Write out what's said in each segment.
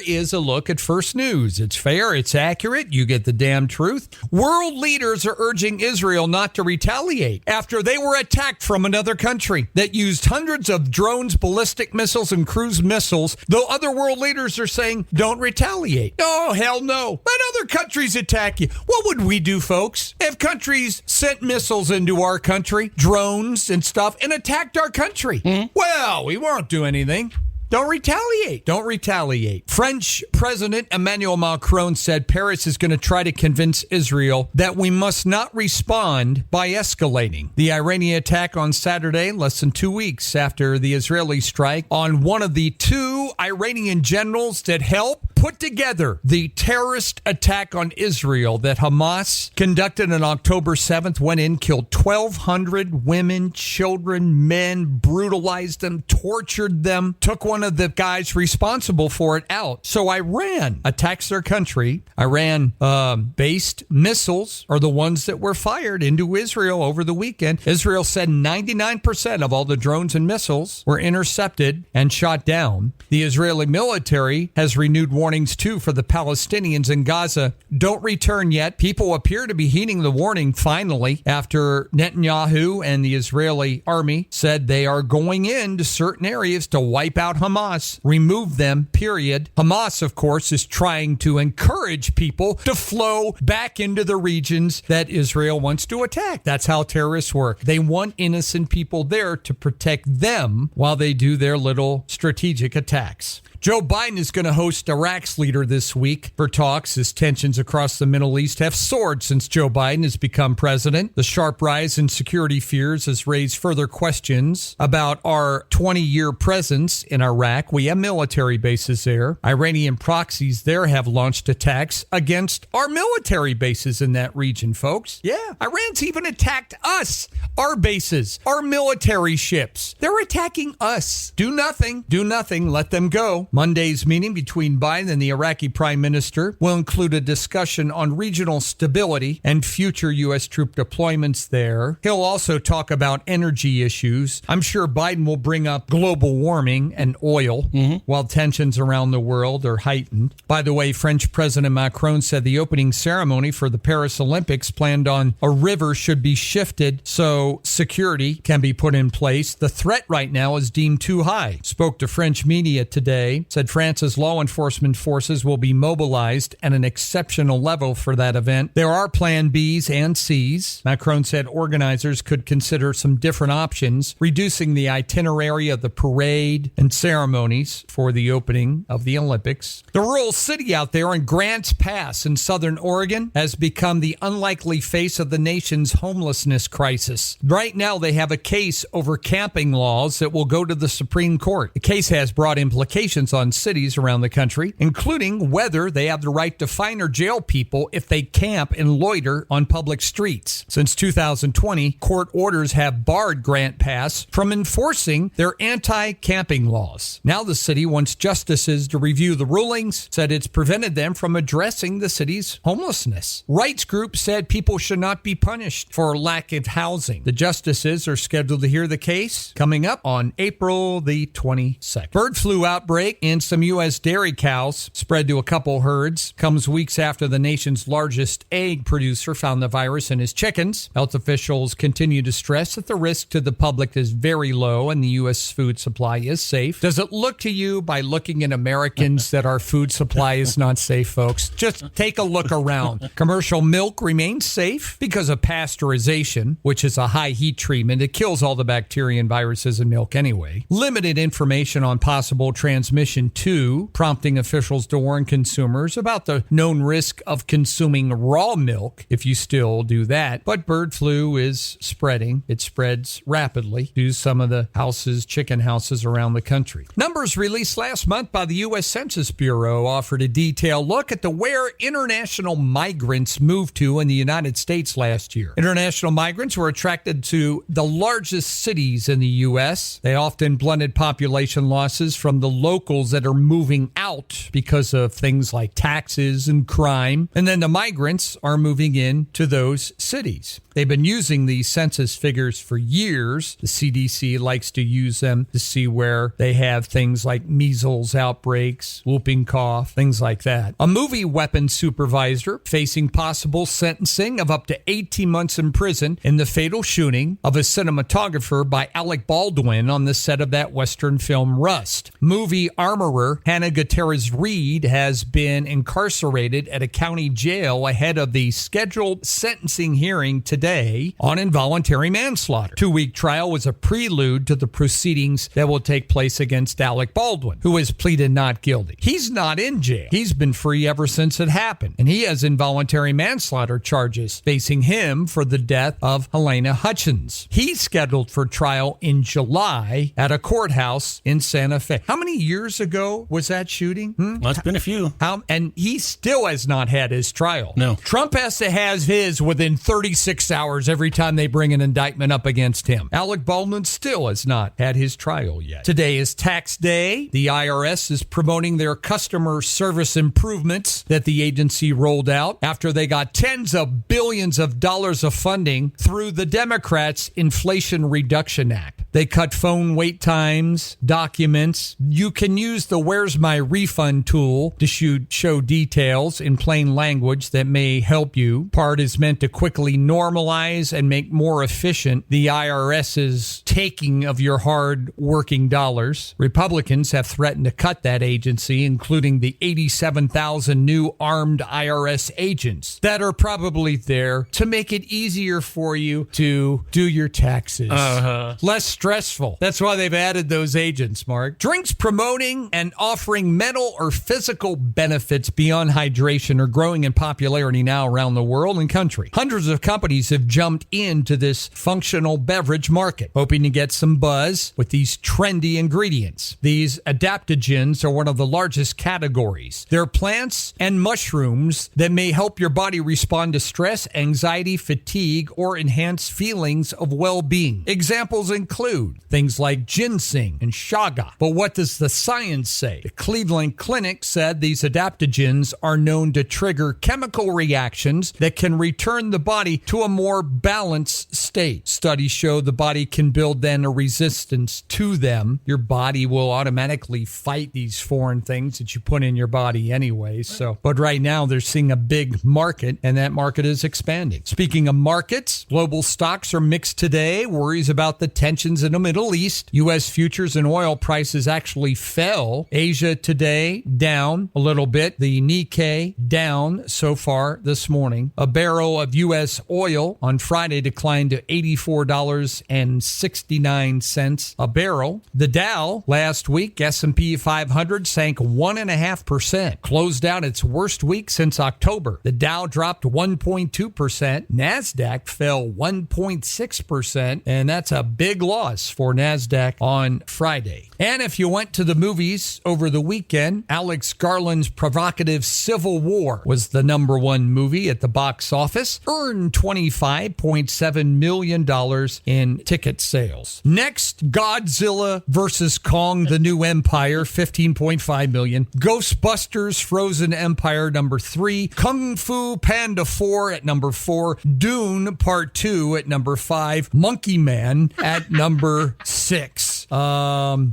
is a look at First News. It's fair, it's accurate, you get the damn truth. World leaders are urging Israel not to retaliate after they were attacked from another country that used hundreds of drones, ballistic missiles, and cruise missiles, though other world leaders are saying, don't retaliate. Oh, hell no. Let other countries attack you. What would we do, folks, if countries sent missiles into our country, drones and stuff, and attacked our country? Well, we won't do anything. Don't retaliate. Don't retaliate. French President Emmanuel Macron said Paris is going to try to convince Israel that we must not respond by escalating. The Iranian attack on Saturday, less than 2 weeks after the Israeli strike on one of the two Iranian generals that helped put together the terrorist attack on Israel that Hamas conducted on October 7th, went in, killed 1,200 women, children, men, brutalized them, tortured them, took one of the guys responsible for it out. So Iran attacks their country. Iran-based missiles are the ones that were fired into Israel over the weekend. Israel said 99% of all the drones and missiles were intercepted and shot down. The Israeli military has renewed warnings, too, for the Palestinians in Gaza. Don't return yet. People appear to be heeding the warning finally after Netanyahu and the Israeli army said they are going into certain areas to wipe out Hamas, remove them, period. Hamas, of course, is trying to encourage people to flow back into the regions that Israel wants to attack. That's how terrorists work. They want innocent people there to protect them while they do their little strategic attacks. Joe Biden is going to host Iraq's leader this week for talks as tensions across the Middle East have soared since Joe Biden has become president. The sharp rise in security fears has raised further questions about our 20-year presence in Iraq. We have military bases there. Iranian proxies there have launched attacks against our military bases in that region, folks. Yeah, Iran's even attacked us, our bases, our military ships. They're attacking us. Do nothing. Do nothing. Let them go. Monday's meeting between Biden and the Iraqi prime minister will include a discussion on regional stability and future U.S. troop deployments there. He'll also talk about energy issues. I'm sure Biden will bring up global warming and oil while tensions around the world are heightened. By the way, French President Macron said the opening ceremony for the Paris Olympics planned on a river should be shifted so security can be put in place. The threat right now is deemed too high. Spoke to French media today. Said France's law enforcement forces will be mobilized at an exceptional level for that event. There are plan Bs and Cs. Macron said organizers could consider some different options, reducing the itinerary of the parade and ceremonies for the opening of the Olympics. The rural city out there in Grants Pass in southern Oregon has become the unlikely face of the nation's homelessness crisis. Right now, they have a case over camping laws that will go to the Supreme Court. The case has broad implications on cities around the country, including whether they have the right to fine or jail people if they camp and loiter on public streets. Since 2020, court orders have barred Grants Pass from enforcing their anti-camping laws. Now the city wants justices to review the rulings, said it's prevented them from addressing the city's homelessness. Rights groups said people should not be punished for lack of housing. The justices are scheduled to hear the case coming up on April the 22nd. Bird flu outbreak in some U.S. dairy cows spread to a couple herds. Comes weeks after the nation's largest egg producer found the virus in his chickens. Health officials continue to stress that the risk to the public is very low and the U.S. food supply is safe. Does it look to you by looking at Americans that our food supply is not safe, folks? Just take a look around. Commercial milk remains safe because of pasteurization, which is a high heat treatment. It kills all the bacteria and viruses in milk anyway. Limited information on possible transmission too, prompting officials to warn consumers about the known risk of consuming raw milk if you still do that. But bird flu is spreading. It spreads rapidly to some of the chicken houses around the country. Numbers released last month by the U.S. Census Bureau offered a detailed look at where international migrants moved to in the United States last year. International migrants were attracted to the largest cities in the U.S. They often blended population losses from the local locals that are moving out because of things like taxes and crime. And then the migrants are moving in to those cities. They've been using these census figures for years. The CDC likes to use them to see where they have things like measles outbreaks, whooping cough, things like that. A movie weapons supervisor facing possible sentencing of up to 18 months in prison in the fatal shooting of a cinematographer by Alec Baldwin on the set of that Western film Rust. Movie armorer Hannah Gutierrez-Reed has been incarcerated at a county jail ahead of the scheduled sentencing hearing today on involuntary manslaughter. 2-week trial was a prelude to the proceedings that will take place against Alec Baldwin, who has pleaded not guilty. He's not in jail. He's been free ever since it happened, and he has involuntary manslaughter charges facing him for the death of Helena Hutchins. He's scheduled for trial in July at a courthouse in Santa Fe. How many years ago was that shooting? Well, it's been a few. And he still has not had his trial. No. Trump has to have his within 36 hours every time they bring an indictment up against him. Alec Baldwin still has not had his trial yet. Today is tax day. The IRS is promoting their customer service improvements that the agency rolled out after they got tens of billions of dollars of funding through the Democrats' Inflation Reduction Act. They cut phone wait times, documents. You can use the Where's My Refund tool to show details in plain language that may help you. Part is meant to quickly normalize and make more efficient the IRS's taking of your hard-working dollars. Republicans have threatened to cut that agency, including the 87,000 new armed IRS agents that are probably there to make it easier for you to do your taxes. Less stressful. That's why they've added those agents, Mark. Drinks promoting and offering mental or physical benefits beyond hydration are growing in popularity now around the world and country. Hundreds of companies have jumped into this functional beverage market, hoping to get some buzz with these trendy ingredients. These adaptogens are one of the largest categories. They're plants and mushrooms that may help your body respond to stress, anxiety, fatigue, or enhance feelings of well-being. Examples include things like ginseng and chaga. But what does the science say? The Cleveland Clinic said these adaptogens are known to trigger chemical reactions that can return the body to a more balanced state. Studies show the body can build then a resistance to them. Your body will automatically fight these foreign things that you put in your body anyway. But right now they're seeing a big market, and that market is expanding. Speaking of markets, global stocks are mixed today. Worries about the tensions in the Middle East. U.S. futures and oil prices actually fell. Asia today down a little bit. The Nikkei down so far this morning. A barrel of U.S. oil on Friday declined to $84.69 a barrel. The Dow last week, S&P 500 sank 1.5%, closed out its worst week since October. The Dow dropped 1.2%. NASDAQ fell 1.6%, and that's a big loss for NASDAQ on Friday. And if you went to the movies over the weekend, Alex Garland's provocative Civil War was the #1 movie at the box office, earned $25.7 million in ticket sales. Next, Godzilla vs. Kong, The New Empire, $15.5 million. Ghostbusters Frozen Empire, #3. Kung Fu Panda 4 at #4. Dune Part 2 at #5. Monkey Man at #6.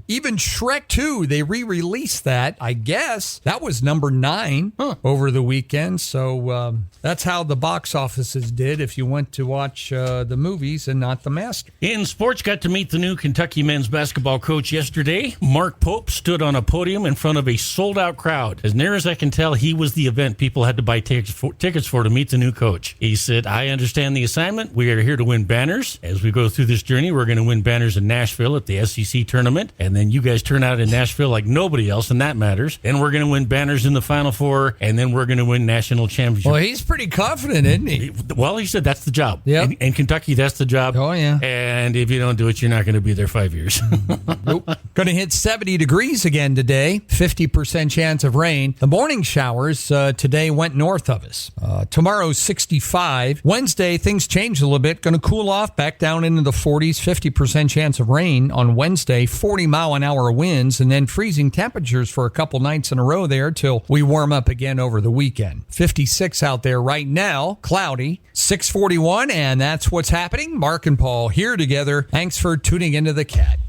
Even Shrek 2, they re-released that, I guess. That was #9 over the weekend. So that's how the box offices did if you went to watch the movies and not the master. In sports, got to meet the new Kentucky men's basketball coach yesterday. Mark Pope stood on a podium in front of a sold-out crowd. As near as I can tell, he was the event people had to buy tickets for to meet the new coach. He said, I understand the assignment. We are here to win banners. As we go through this journey, we're going to win banners in Nashville at the SEC tournament, and then you guys turn out in Nashville like nobody else, and that matters. And we're going to win banners in the Final Four, and then we're going to win national championship. Well, he's pretty confident, isn't he? Well, he said that's the job. Yep. In Kentucky, that's the job. Oh, yeah. And if you don't do it, you're not going to be there 5 years. Nope. Going to hit 70 degrees again today. 50% chance of rain. The morning showers today went north of us. Tomorrow, 65. Wednesday, things changed a little bit. Going to cool off back down into the 40s. 50% chance of rain on Wednesday. Wednesday, 40-mile-an-hour winds, and then freezing temperatures for a couple nights in a row there till we warm up again over the weekend. 56 out there right now, cloudy, 641, and that's what's happening. Mark and Paul here together. Thanks for tuning into The Cat.